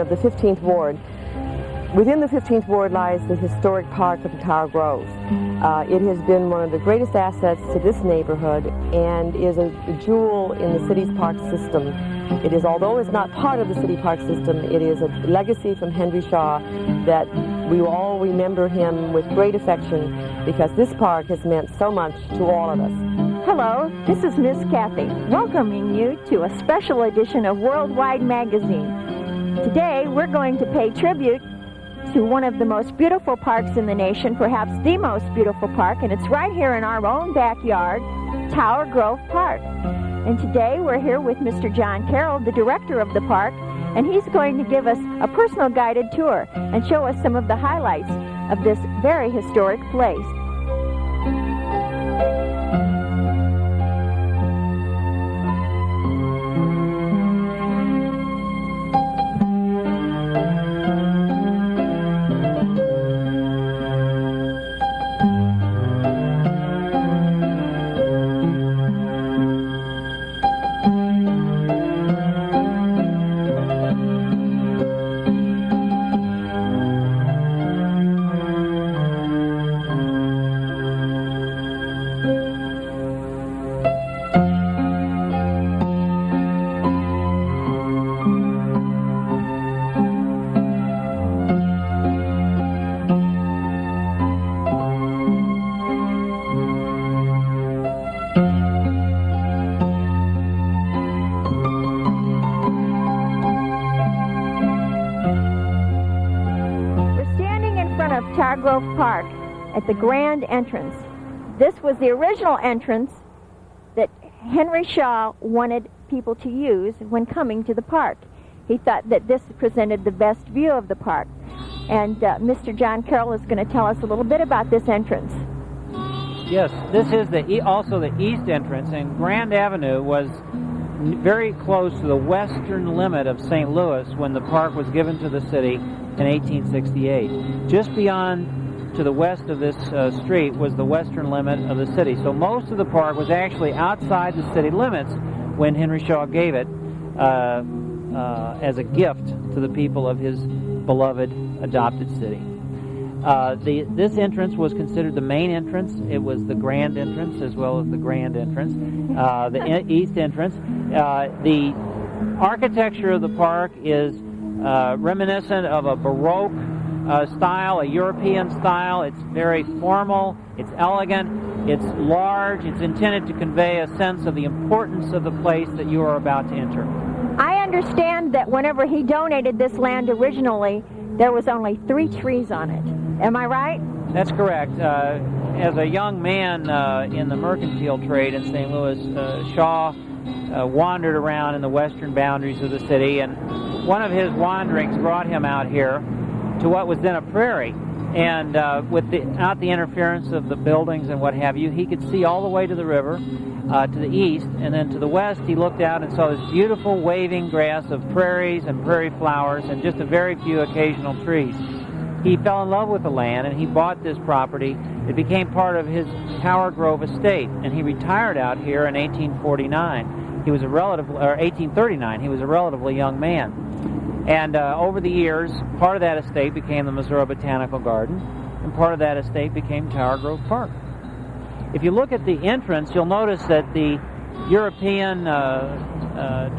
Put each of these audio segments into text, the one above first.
Of the 15th Ward. Within the 15th Ward lies the historic park of the Tower Grove. It has been one of the greatest assets to this neighborhood and is a jewel in the city's park system. It is, although it's not part of the city park system, it is a legacy from Henry Shaw that we will all remember him with great affection because this park has meant so much to all of us. Hello, this is Miss Kathy, welcoming you to a special edition of Worldwide Magazine. Today, we're going to pay tribute to one of the most beautiful parks in the nation, perhaps the most beautiful park, and it's right here in our own backyard, Tower Grove Park. And today, we're here with Mr. John Carroll, the director of the park, and he's going to give us a personal guided tour and show us some of the highlights of this very historic place. Tower Grove Park at the grand entrance. This was the original entrance that Henry Shaw wanted people to use when coming to the park. He thought that this presented the best view of the park. And Mr. John Carroll is going to tell us a little bit about this entrance. Yes, this is also the east entrance, and Grand Avenue was very close to the western limit of St. Louis when the park was given to the city in 1868. Just beyond to the west of this street was the western limit of the city. So most of the park was actually outside the city limits when Henry Shaw gave it as a gift to the people of his beloved adopted city. This entrance was considered the main entrance. It was the grand entrance as well as the grand entrance, the east entrance. The architecture of the park is reminiscent of a Baroque style, a European style. It's very formal, it's elegant, it's large, it's intended to convey a sense of the importance of the place that you are about to enter. I understand that whenever he donated this land originally, there was only 3 trees on it. Am I right? That's correct. As a young man in the mercantile trade in St. Louis, Shaw wandered around in the western boundaries of the city, and one of his wanderings brought him out here to what was then a prairie. And without the interference of the buildings and what have you, he could see all the way to the river, to the east, and then to the west he looked out and saw this beautiful waving grass of prairies and prairie flowers and just a very few occasional trees. He fell in love with the land, and he bought this property It became part of his Tower Grove estate, and he retired out here in 1839. He was a relatively, or 1839. He was a relatively young man. And over the years, part of that estate became the Missouri Botanical Garden, and part of that estate became Tower Grove Park. If you look at the entrance, you'll notice that the European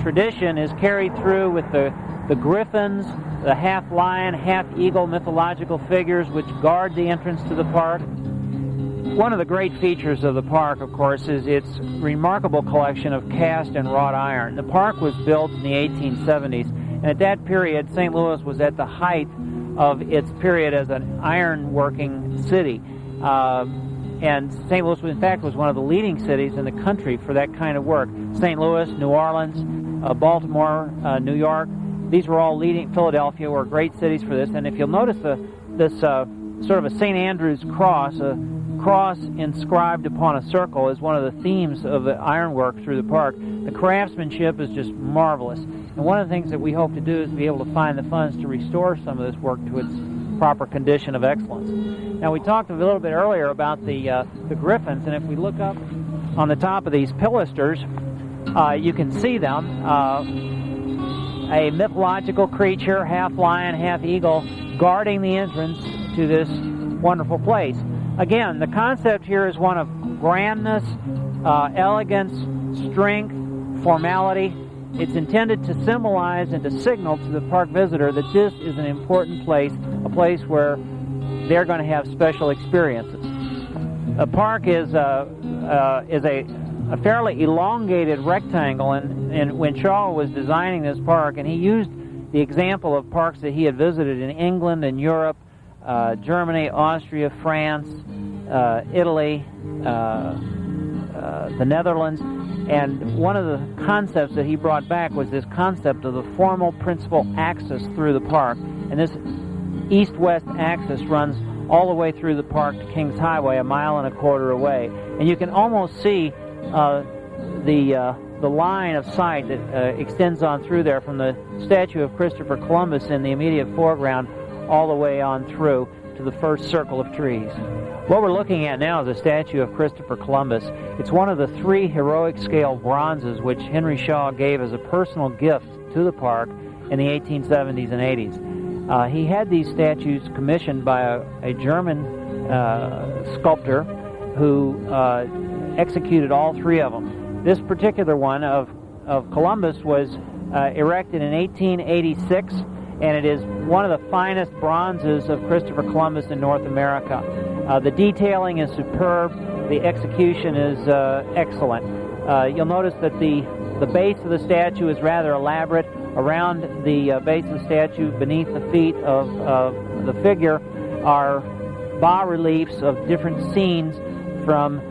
tradition is carried through with the griffins, the half-lion, half-eagle mythological figures which guard the entrance to the park. One of the great features of the park, of course, is its remarkable collection of cast and wrought iron. The park was built in the 1870s, and at that period, St. Louis was at the height of its period as an iron-working city. And St. Louis, in fact, was one of the leading cities in the country for that kind of work. St. Louis, New Orleans, Baltimore, New York, these were all leading. Philadelphia were great cities for this. And if you'll notice this sort of a St. Andrew's cross, a cross inscribed upon a circle, is one of the themes of the ironwork through the park. The craftsmanship is just marvelous. And one of the things that we hope to do is be able to find the funds to restore some of this work to its proper condition of excellence. Now, we talked a little bit earlier about the griffins, and if we look up on the top of these pilasters, you can see them. A mythological creature, half lion, half eagle, guarding the entrance to this wonderful place. Again, the concept here is one of grandness, elegance, strength, formality. It's intended to symbolize and to signal to the park visitor that this is an important place, a place where they're going to have special experiences. The park is a fairly elongated rectangle, and when Shaw was designing this park, and he used the example of parks that he had visited in England and Europe, Germany, Austria, France, Italy, the Netherlands, and one of the concepts that he brought back was this concept of the formal principal axis through the park, and this east-west axis runs all the way through the park to Kings Highway, 1.25 miles away, and you can almost see the line of sight that extends on through there from the statue of Christopher Columbus in the immediate foreground all the way on through to the first circle of trees. What we're looking at now is a statue of Christopher Columbus. It's one of the 3 heroic scale bronzes which Henry Shaw gave as a personal gift to the park in the 1870s and 80s. He had these statues commissioned by a German sculptor who executed all 3 of them. This particular one of Columbus was erected in 1886, and it is one of the finest bronzes of Christopher Columbus in North America. The detailing is superb. The execution is excellent. You'll notice that the base of the statue is rather elaborate. Around the base of the statue, beneath the feet of the figure, are bas-reliefs of different scenes from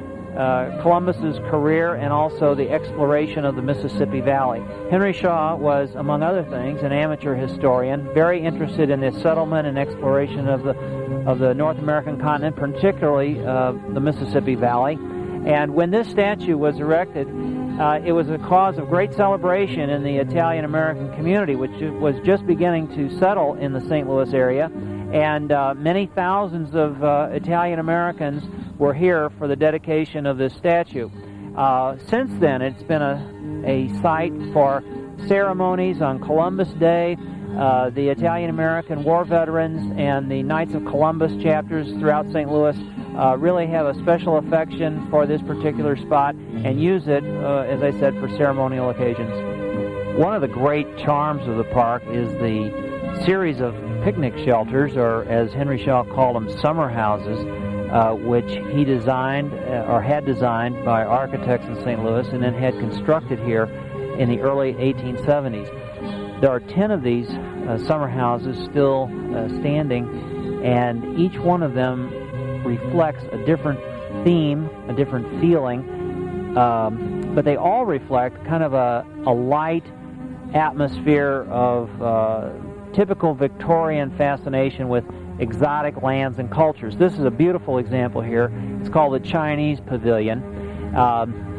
Columbus's career and also the exploration of the Mississippi Valley. Henry Shaw was, among other things, an amateur historian, very interested in the settlement and exploration of the North American continent, particularly the Mississippi Valley. And when this statue was erected, it was a cause of great celebration in the Italian-American community, which was just beginning to settle in the St. Louis area. And many thousands of Italian-Americans were here for the dedication of this statue. Since then, it's been a site for ceremonies on Columbus Day. The Italian-American war veterans and the Knights of Columbus chapters throughout St. Louis really have a special affection for this particular spot and use it, as I said, for ceremonial occasions. One of the great charms of the park is the series of picnic shelters, or as Henry Shaw called them, summer houses, which he designed or had designed by architects in St. Louis and then had constructed here in the early 1870s. There are 10 of these summer houses still standing, and each one of them reflects a different theme, a different feeling, but they all reflect kind of a light atmosphere of typical Victorian fascination with exotic lands and cultures. This is a beautiful example here. It's called the Chinese Pavilion.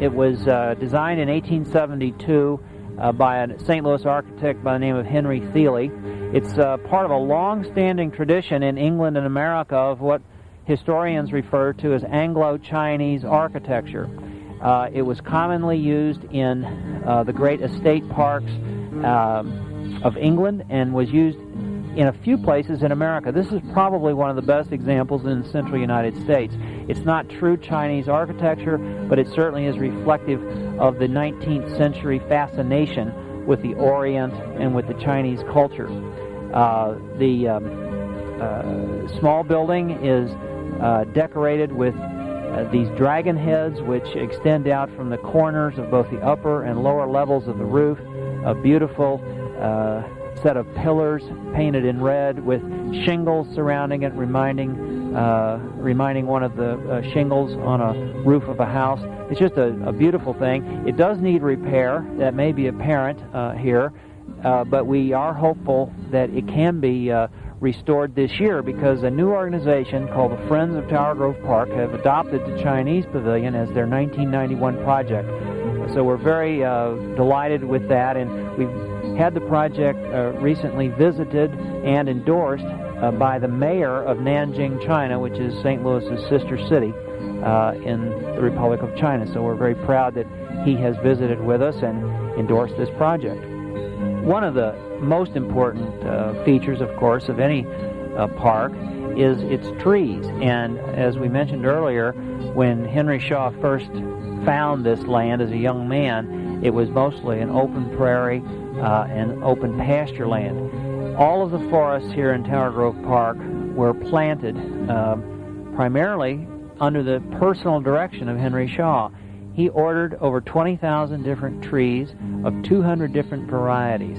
It was designed in 1872 by a St. Louis architect by the name of Henry Thiele. It's part of a long-standing tradition in England and America of what historians refer to as Anglo-Chinese architecture. It was commonly used in the great estate parks of England and was used in a few places in America. This is probably one of the best examples in the central United States. It's not true Chinese architecture, but it certainly is reflective of the 19th century fascination with the Orient and with the Chinese culture. The small building is decorated with these dragon heads which extend out from the corners of both the upper and lower levels of the roof. A beautiful set of pillars painted in red with shingles surrounding it, reminding one of the shingles on a roof of a house. It's just a beautiful thing. It does need repair. That may be apparent here, but we are hopeful that it can be restored this year because a new organization called the Friends of Tower Grove Park have adopted the Chinese Pavilion as their 1991 project. So we're very delighted with that, and we've had the project recently visited and endorsed by the mayor of Nanjing, China, which is St. Louis's sister city in the Republic of China. So we're very proud that he has visited with us and endorsed this project. One of the most important features, of course, of any park is its trees. And as we mentioned earlier, when Henry Shaw first found this land as a young man, it was mostly an open prairie and open pasture land. All of the forests here in Tower Grove Park were planted primarily under the personal direction of Henry Shaw. He ordered over 20,000 different trees of 200 different varieties.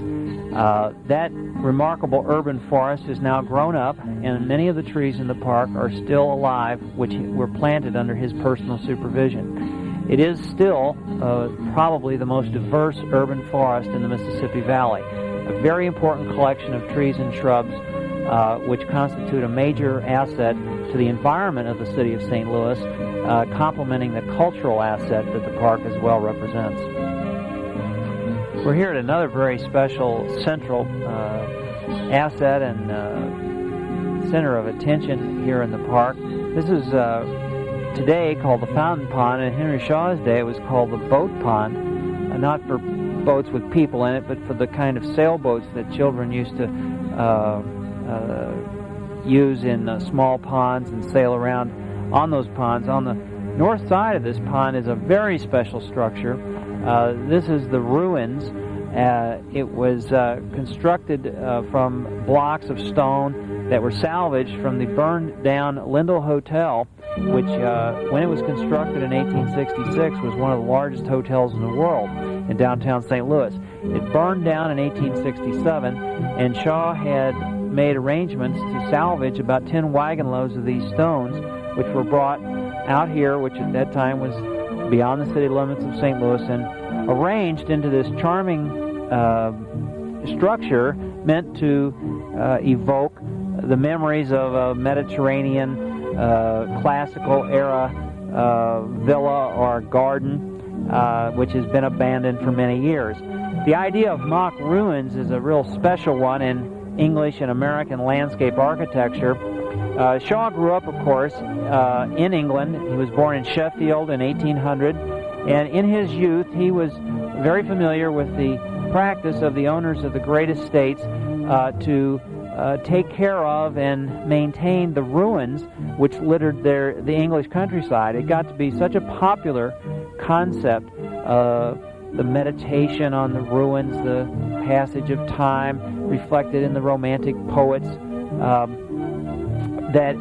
That remarkable urban forest has now grown up, and many of the trees in the park are still alive, which were planted under his personal supervision. It is still probably the most diverse urban forest in the Mississippi Valley. A very important collection of trees and shrubs which constitute a major asset to the environment of the city of St. Louis, complementing the cultural asset that the park as well represents. We're here at another very special central asset and center of attention here in the park. This is today called the Fountain Pond, and in Henry Shaw's day it was called the Boat Pond, not for boats with people in it, but for the kind of sailboats that children used to use in small ponds and sail around on those ponds. On the north side of this pond is a very special structure. This is the ruins. It was constructed from blocks of stone that were salvaged from the burned down Lindell Hotel, which when it was constructed in 1866 was one of the largest hotels in the world in downtown St. Louis. It burned down in 1867, and Shaw had made arrangements to salvage about 10 wagon loads of these stones, which were brought out here, which at that time was beyond the city limits of St. Louis, and arranged into this charming structure meant to evoke the memories of a Mediterranean classical era villa or garden, which has been abandoned for many years. The idea of mock ruins is a real special one in English and American landscape architecture. Shaw grew up, of course, in England. He was born in Sheffield in 1800, and in his youth he was very familiar with the practice of the owners of the great estates to take care of and maintain the ruins which littered the English countryside. It got to be such a popular concept, the meditation on the ruins, the passage of time reflected in the Romantic poets, that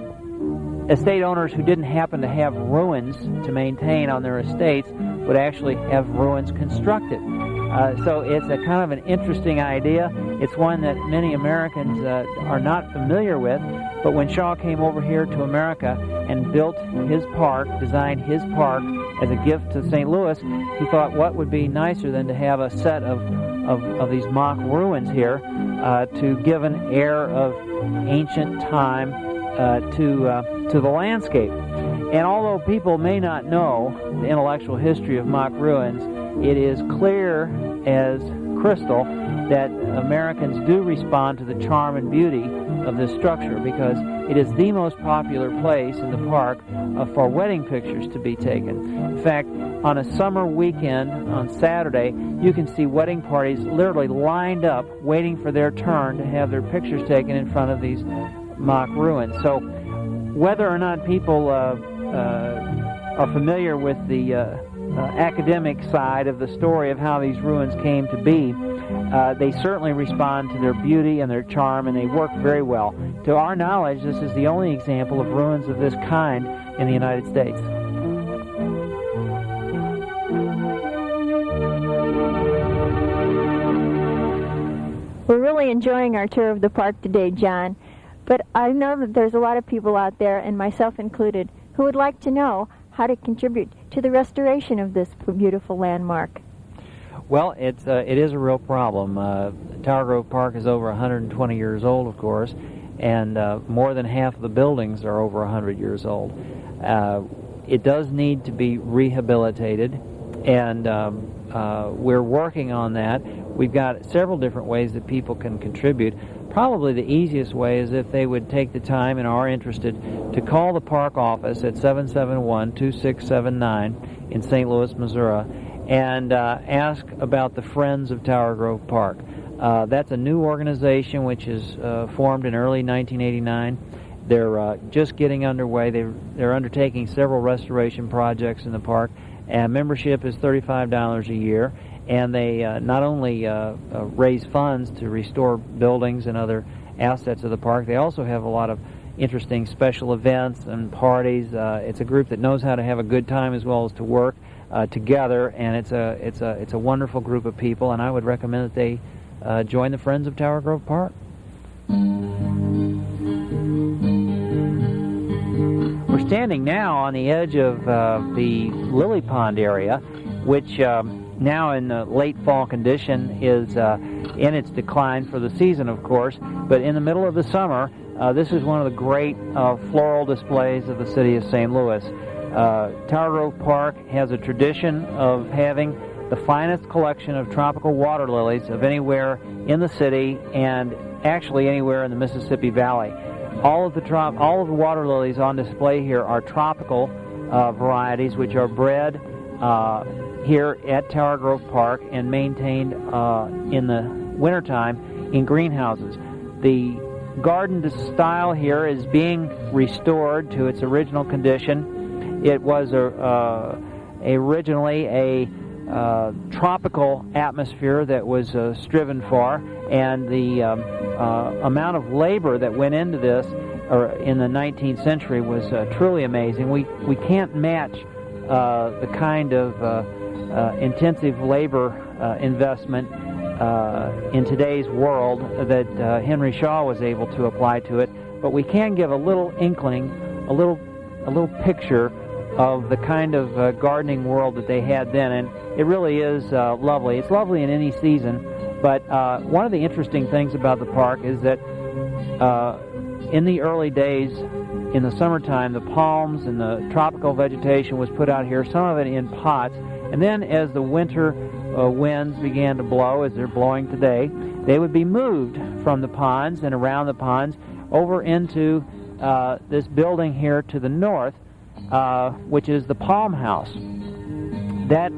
estate owners who didn't happen to have ruins to maintain on their estates would actually have ruins constructed. So it's a kind of an interesting idea. It's one that many Americans are not familiar with, but when Shaw came over here to America and built his park, designed his park as a gift to St. Louis, he thought what would be nicer than to have a set of these mock ruins here to give an air of ancient time to the landscape. And although people may not know the intellectual history of mock ruins, it is clear as crystal that Americans do respond to the charm and beauty of this structure, because it is the most popular place in the park for wedding pictures to be taken. In fact, on a summer weekend on Saturday, you can see wedding parties literally lined up waiting for their turn to have their pictures taken in front of these mock ruins. So whether or not people are familiar with the academic side of the story of how these ruins came to be, they certainly respond to their beauty and their charm, and they work very well. To our knowledge, this is the only example of ruins of this kind in the United States. We're really enjoying our tour of the park today, John, but I know that there's a lot of people out there, and myself included, who would like to know how to contribute to the restoration of this beautiful landmark. Well, it is a real problem. Tower Grove Park is over 120 years old, of course, and more than half of the buildings are over 100 years old. It does need to be rehabilitated, and we're working on that. We've got several different ways that people can contribute. Probably the easiest way is if they would take the time and are interested to call the park office at 771-2679 in St. Louis, Missouri, and ask about the Friends of Tower Grove Park. That's a new organization which is formed in early 1989. They're just getting underway. They're undertaking several restoration projects in the park, and membership is $35 a year. And they not only raise funds to restore buildings and other assets of the park, they also have a lot of interesting special events and parties. It's a group that knows how to have a good time as well as to work together, and it's a wonderful group of people, and I would recommend that they join the Friends of Tower Grove Park. We're standing now on the edge of the Lily Pond area, which now in the late fall condition is in its decline for the season, of course, but in the middle of the summer, this is one of the great floral displays of the city of St. Louis. Tower Grove Park has a tradition of having the finest collection of tropical water lilies of anywhere in the city and actually anywhere in the Mississippi Valley. All of the water lilies on display here are tropical varieties which are bred here at Tower Grove Park and maintained in the wintertime in greenhouses. The garden style here is being restored to its original condition. It was originally a tropical atmosphere that was striven for, and the amount of labor that went into this in the 19th century was truly amazing. We can't match the kind of intensive labor investment in today's world that Henry Shaw was able to apply to it, but we can give a little inkling, a little picture of the kind of gardening world that they had then, and it really is lovely. It's lovely in any season, but one of the interesting things about the park is that in the early days, in the summertime, the palms and the tropical vegetation was put out here, some of it in pots, and then as the winter winds began to blow, as they're blowing today, they would be moved from the ponds and around the ponds over into this building here to the north, which is the Palm House. That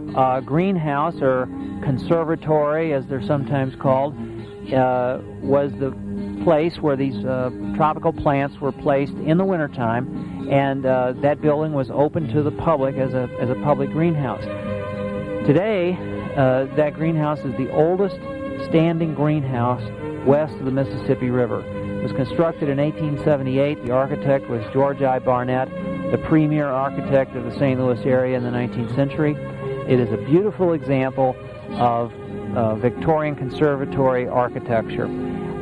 greenhouse, or conservatory as they're sometimes called, was the place where these tropical plants were placed in the wintertime, and that building was open to the public as a public greenhouse. Today, that greenhouse is the oldest standing greenhouse west of the Mississippi River. It was constructed in 1878. The architect was George I. Barnett, the premier architect of the St. Louis area in the 19th century. It is a beautiful example of Victorian conservatory architecture.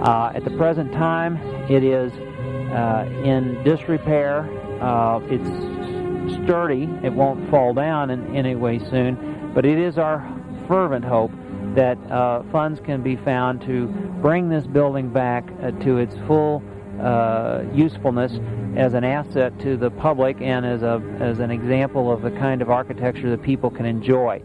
At the present time, it is in disrepair. It's sturdy. It won't fall down in any way soon, but it is our fervent hope that funds can be found to bring this building back to its full usefulness as an asset to the public and as an example of the kind of architecture that people can enjoy.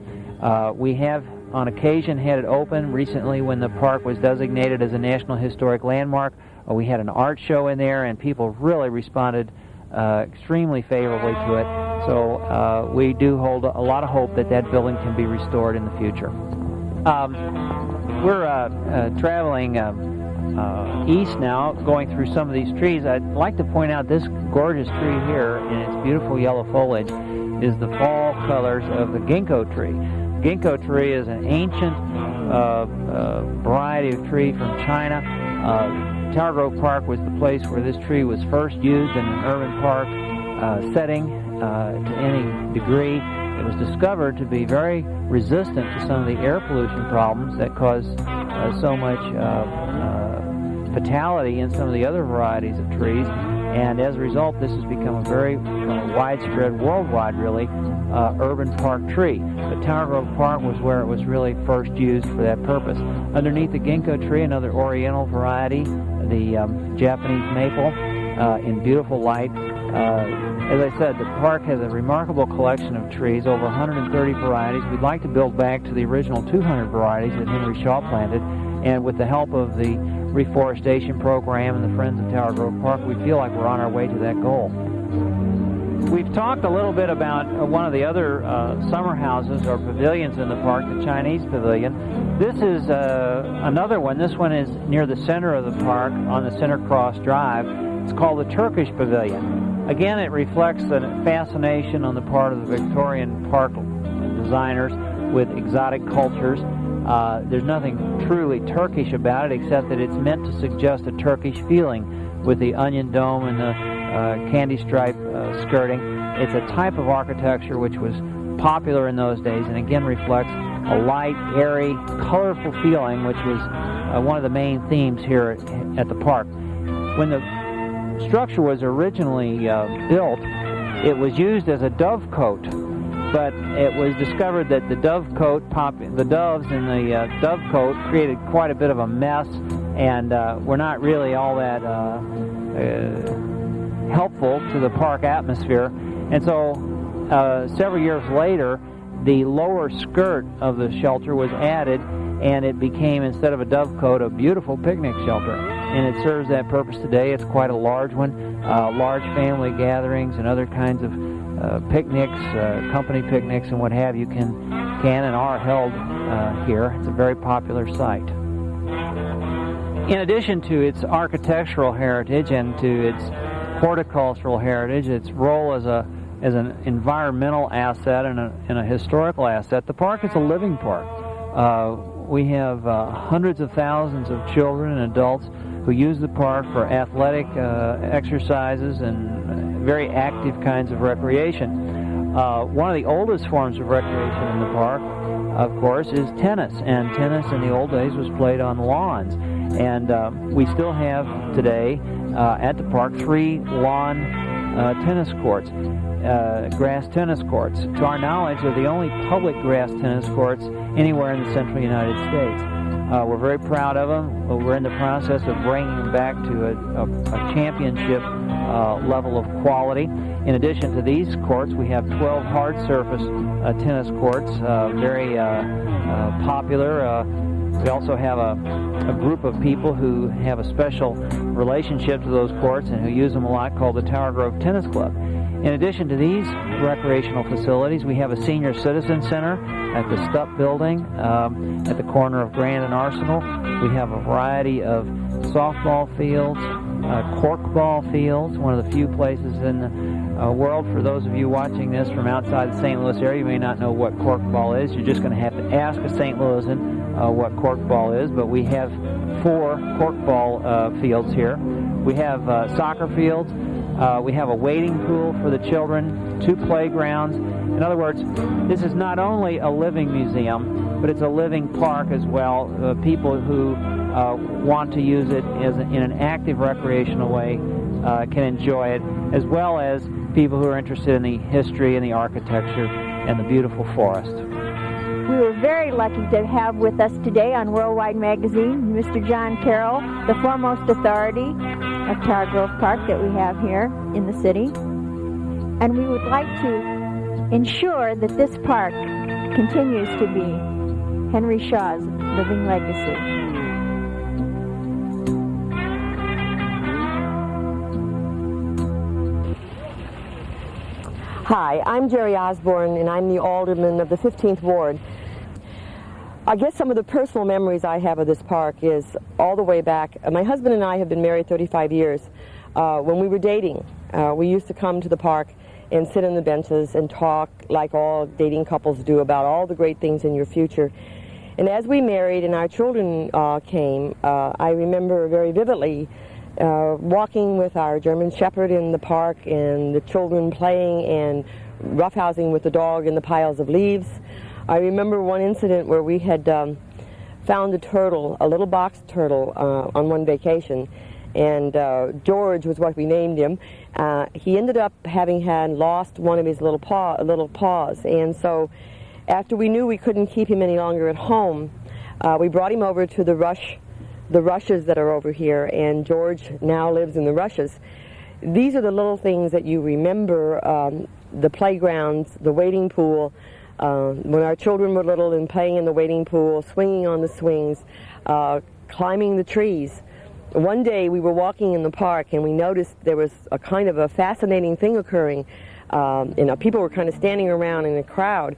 We have on occasion had it open recently when the park was designated as a National Historic Landmark We had an art show in there, and people really responded extremely favorably to it. So we do hold a lot of hope that that building can be restored in the future. We're traveling east now, going through some of these trees. I'd like to point out this gorgeous tree here in its beautiful yellow foliage is the fall colors of the ginkgo tree. Ginkgo tree is an ancient variety of tree from China. Tower Grove Park was the place where this tree was first used in an urban park setting to any degree. It was discovered to be very resistant to some of the air pollution problems that cause so much fatality in some of the other varieties of trees. And as a result, this has become a very widespread, worldwide really, urban park tree. But Tower Grove Park was where it was really first used for that purpose. Underneath the ginkgo tree, another oriental variety, the Japanese maple, in beautiful light. As I said, the park has a remarkable collection of trees, over 130 varieties. We'd like to build back to the original 200 varieties that Henry Shaw planted, and with the help of the reforestation program and the Friends of Tower Grove Park, we feel like we're on our way to that goal. We've talked a little bit about one of the other summer houses or pavilions in the park, the Chinese Pavilion. This is another one. This one is near the center of the park on the Center Cross Drive. It's called the Turkish Pavilion. Again, it reflects the fascination on the part of the Victorian park designers with exotic cultures. There's nothing truly Turkish about it, except that it's meant to suggest a Turkish feeling with the onion dome and the candy stripe skirting. It's a type of architecture which was popular in those days, and again reflects a light, airy, colorful feeling, which was one of the main themes here at the park. When the structure was originally built, it was used as a dovecote, but it was discovered that the the doves in the dovecote created quite a bit of a mess, and were not really all that helpful to the park atmosphere. And so several years later, the lower skirt of the shelter was added, and it became, instead of a dovecote, a beautiful picnic shelter. And it serves that purpose today. It's quite a large one. Large family gatherings and other kinds of picnics, company picnics and what have you can and are held here. It's a very popular site. In addition to its architectural heritage and to its horticultural heritage, its role as an environmental asset and a historical asset, the park is a living park. We have hundreds of thousands of children and adults who use the park for athletic exercises and very active kinds of recreation. One of the oldest forms of recreation in the park, of course, is tennis. And tennis in the old days was played on lawns. And we still have today at the park 3 lawn tennis courts, grass tennis courts. To our knowledge, they're the only public grass tennis courts anywhere in the central United States. We're very proud of them. We're in the process of bringing them back to a championship level of quality. In addition to these courts, we have 12 hard surface tennis courts, very popular. We also have a group of people who have a special relationship to those courts and who use them a lot, called the Tower Grove Tennis Club. In addition to these recreational facilities, we have a senior citizen center at the Stupp building at the corner of Grand and Arsenal. We have a variety of softball fields, corkball fields, one of the few places in the world. For those of you watching this from outside the St. Louis area, you may not know what corkball is. You're just going to have to ask a St. Louisan what corkball is, but we have 4 corkball fields here. We have soccer fields. We have a wading pool for the children, 2 playgrounds. In other words, this is not only a living museum, but it's a living park as well. People who want to use it in an active recreational way can enjoy it, as well as people who are interested in the history and the architecture and the beautiful forest. We were very lucky to have with us today on Worldwide Magazine Mr. John Carroll, the foremost authority of Tower Grove Park that we have here in the city. And we would like to ensure that this park continues to be Henry Shaw's living legacy. Hi, I'm Jerry Osborne, and I'm the alderman of the 15th Ward. I guess some of the personal memories I have of this park is all the way back. My husband and I have been married 35 years. When we were dating, we used to come to the park and sit on the benches and talk like all dating couples do about all the great things in your future. And as we married and our children came, I remember very vividly walking with our German Shepherd in the park and the children playing and roughhousing with the dog in the piles of leaves. I remember one incident where we had found a turtle, a little box turtle, on one vacation, and George was what we named him. He ended up having had lost one of his little paws, and so after we knew we couldn't keep him any longer at home, we brought him over to the rushes that are over here, and George now lives in the rushes. These are the little things that you remember, the playgrounds, the wading pool, when our children were little and playing in the wading pool, swinging on the swings, climbing the trees. One day we were walking in the park and we noticed there was a kind of a fascinating thing occurring. People were kind of standing around in a crowd.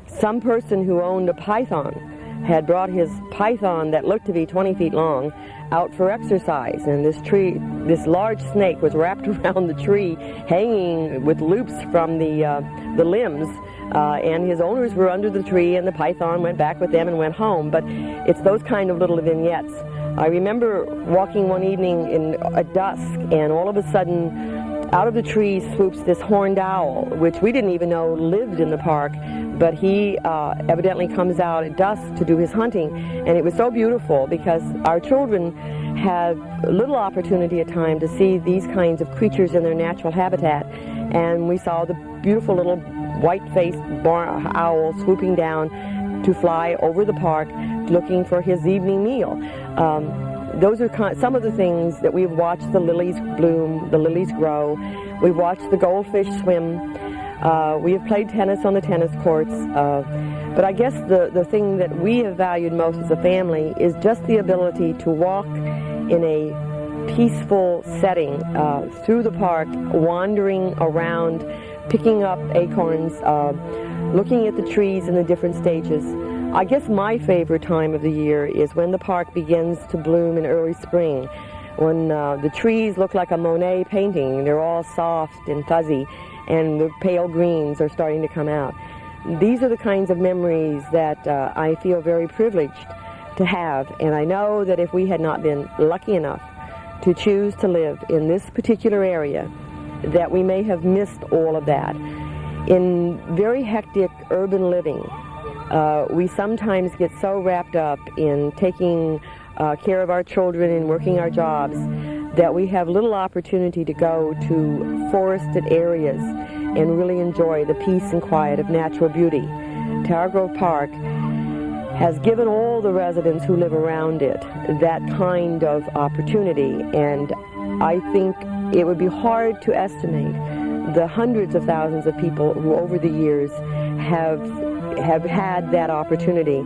Some person who owned a python had brought his python that looked to be 20 feet long out for exercise, and this large snake was wrapped around the tree, hanging with loops from the limbs, and his owners were under the tree, and the python went back with them and went home. But it's those kind of little vignettes. I remember walking one evening at dusk, and all of a sudden out of the trees swoops this horned owl, which we didn't even know lived in the park, but he evidently comes out at dusk to do his hunting. And it was so beautiful because our children have little opportunity at time to see these kinds of creatures in their natural habitat. And we saw the beautiful little white-faced owl swooping down to fly over the park looking for his evening meal. Those are some of the things that we've watched the lilies bloom, the lilies grow. We've watched the goldfish swim. We have played tennis on the tennis courts. But I guess the thing that we have valued most as a family is just the ability to walk in a peaceful setting through the park, wandering around, picking up acorns, looking at the trees in the different stages. I guess my favorite time of the year is when the park begins to bloom in early spring, when the trees look like a Monet painting. They're all soft and fuzzy, and the pale greens are starting to come out. These are the kinds of memories that I feel very privileged to have, and I know that if we had not been lucky enough to choose to live in this particular area, that we may have missed all of that. In very hectic urban living, we sometimes get so wrapped up in taking care of our children and working our jobs that we have little opportunity to go to forested areas and really enjoy the peace and quiet of natural beauty. Tower Grove Park has given all the residents who live around it that kind of opportunity, and I think it would be hard to estimate the hundreds of thousands of people who over the years have had that opportunity.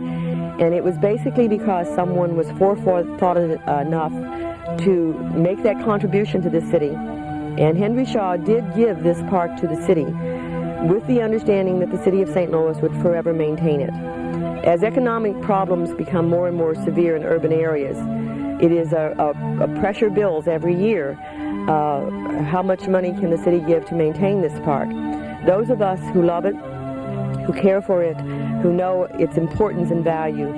And it was basically because someone was forethought enough to make that contribution to the city. And Henry Shaw did give this park to the city with the understanding that the city of St. Louis would forever maintain it. As economic problems become more and more severe in urban areas, it is a pressure bills every year. How much money can the city give to maintain this park? Those of us who love it, who care for it, who know its importance and value,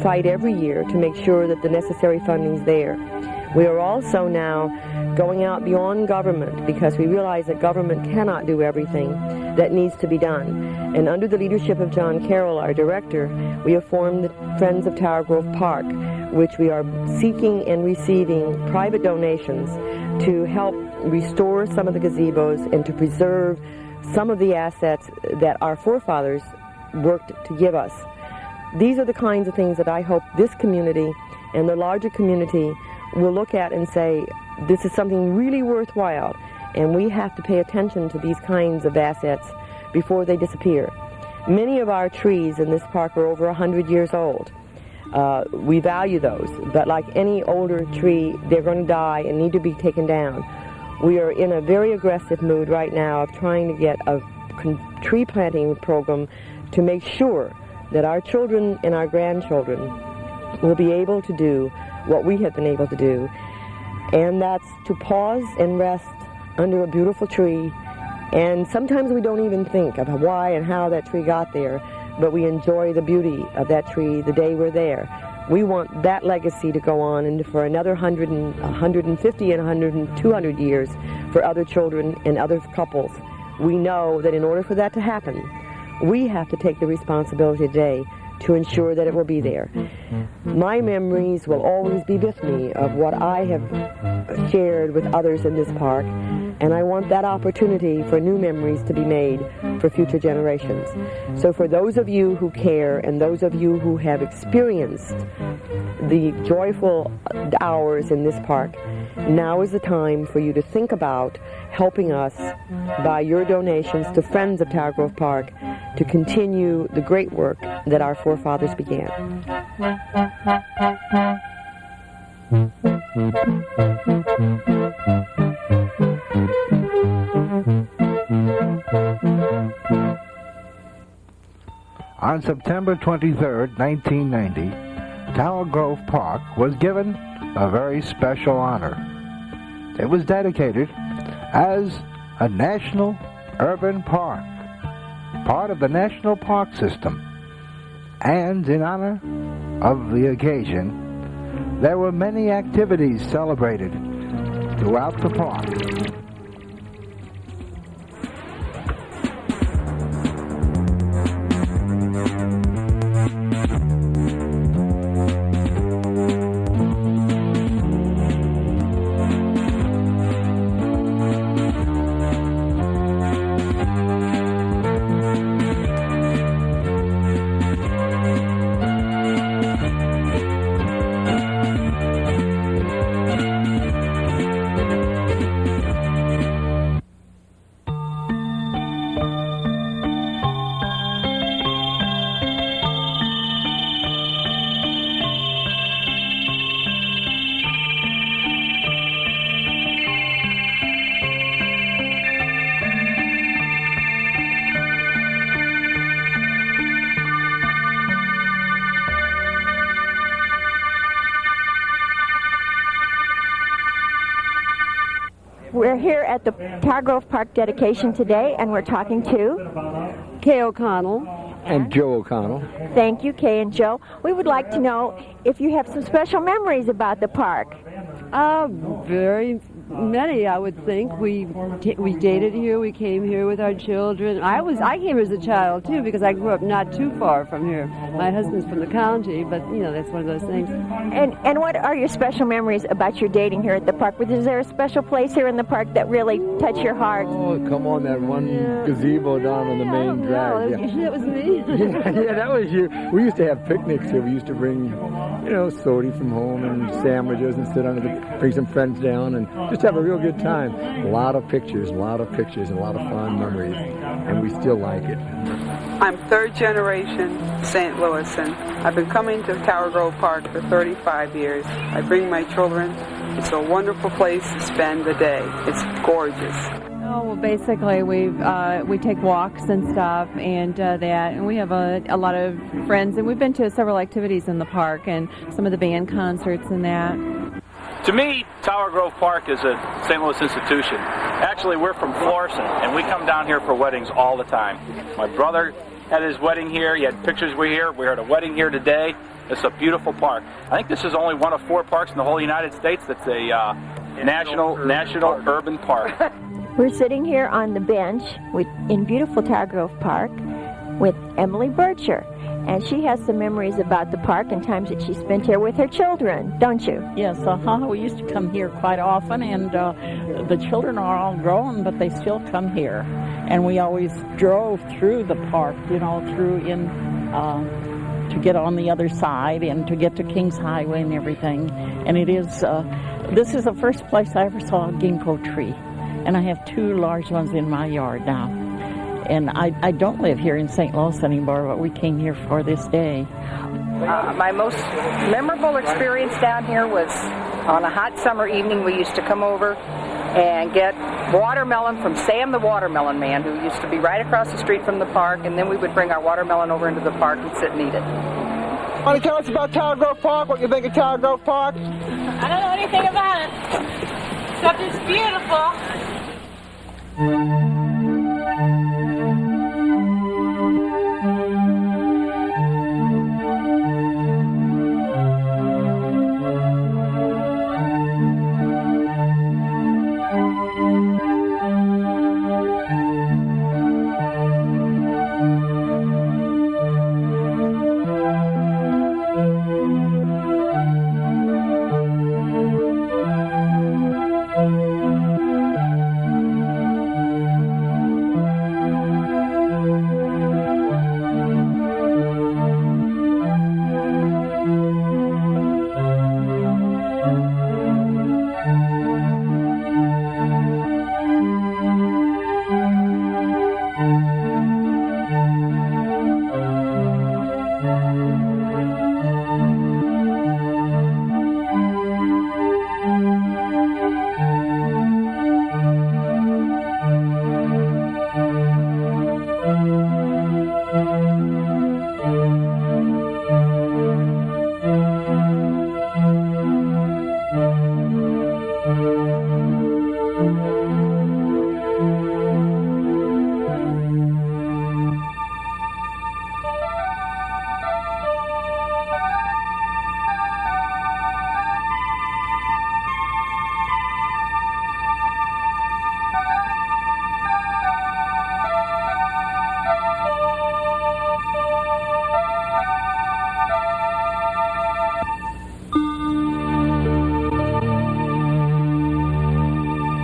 fight every year to make sure that the necessary funding is there. We are also now going out beyond government because we realize that government cannot do everything that needs to be done. And under the leadership of John Carroll, our director, we have formed the Friends of Tower Grove Park, which we are seeking and receiving private donations to help restore some of the gazebos and to preserve some of the assets that our forefathers worked to give us. These are the kinds of things that I hope this community and the larger community will look at and say, this is something really worthwhile, and we have to pay attention to these kinds of assets before they disappear. Many of our trees in this park are over 100 years old. We value those, but like any older tree, they're going to die and need to be taken down. We are in a very aggressive mood right now of trying to get a tree planting program to make sure that our children and our grandchildren will be able to do what we have been able to do, and that's to pause and rest under a beautiful tree. And sometimes we don't even think of why and how that tree got there, but we enjoy the beauty of that tree the day we're there. We want that legacy to go on and for another 100 and 150 and 100 and 200 years for other children and other couples. We know that in order for that to happen, we have to take the responsibility today to ensure that it will be there. My memories will always be with me of what I have shared with others in this park, and I want that opportunity for new memories to be made for future generations. So for those of you who care and those of you who have experienced the joyful hours in this park, now is the time for you to think about helping us by your donations to Friends of Tower Grove Park to continue the great work that our forefathers began. On September 23rd, 1990, Tower Grove Park was given a very special honor. It was dedicated as a national urban park, part of the National Park System. And in honor of the occasion, there were many activities celebrated throughout the park. We're here at the Tower Grove Park dedication today, and we're talking to Kay O'Connell. And Joe O'Connell. Thank you, Kay and Joe. We would like to know if you have some special memories about the park. Very many, I would think. We dated here. We came here with our children. I came as a child too because I grew up not too far from here. My husband's from the county, but you know that's one of those things. And what are your special memories about your dating here at the park? Is there a special place here in the park that really touched your heart? Oh, come on, that one gazebo down on the main drag. That was me. Yeah, that was you. We used to have picnics here. We used to bring, soda from home and sandwiches and sit bring some friends down and just have a real good time. A lot of pictures, and a lot of fond memories, and we still like it. I'm third generation St. Louisan. I've been coming to Tower Grove Park for 35 years. I bring my children. It's a wonderful place to spend the day. It's gorgeous. Oh, well, basically, we take walks and stuff, and we have a lot of friends, and we've been to several activities in the park, and some of the band concerts and that. To me, Tower Grove Park is a St. Louis institution. Actually, we're from Florissant, and we come down here for weddings all the time. My brother had his wedding here. He had pictures here. We're at a wedding here today. It's a beautiful park. I think this is only one of 4 parks in the whole United States that's a national urban park. We're sitting here on the bench in beautiful Tower Grove Park with Emily Bircher. And she has some memories about the park and times that she spent here with her children, don't you? Yes, we used to come here quite often, and the children are all grown, but they still come here. And we always drove through the park, to get on the other side and to get to Kings Highway and everything. And this is the first place I ever saw a ginkgo tree. And I have 2 large ones in my yard now. And I don't live here in St. Louis anymore, but we came here for this day. My most memorable experience down here was on a hot summer evening. We used to come over and get watermelon from Sam the Watermelon Man, who used to be right across the street from the park, and then we would bring our watermelon over into the park and sit and eat it. Want to tell us about Tower Grove Park? What you think of Tower Grove Park? I don't know anything about it, except it's beautiful.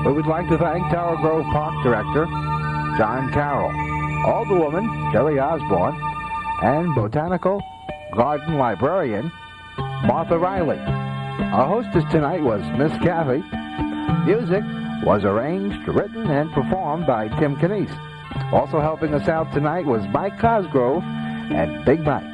We would like to thank Tower Grove Park Director John Carroll, Alderwoman Jerry Osborne, and Botanical Garden Librarian Martha Riley. Our hostess tonight was Miss Kathy. Music was arranged, written, and performed by Tim Canese. Also helping us out tonight was Mike Cosgrove and Big Mike.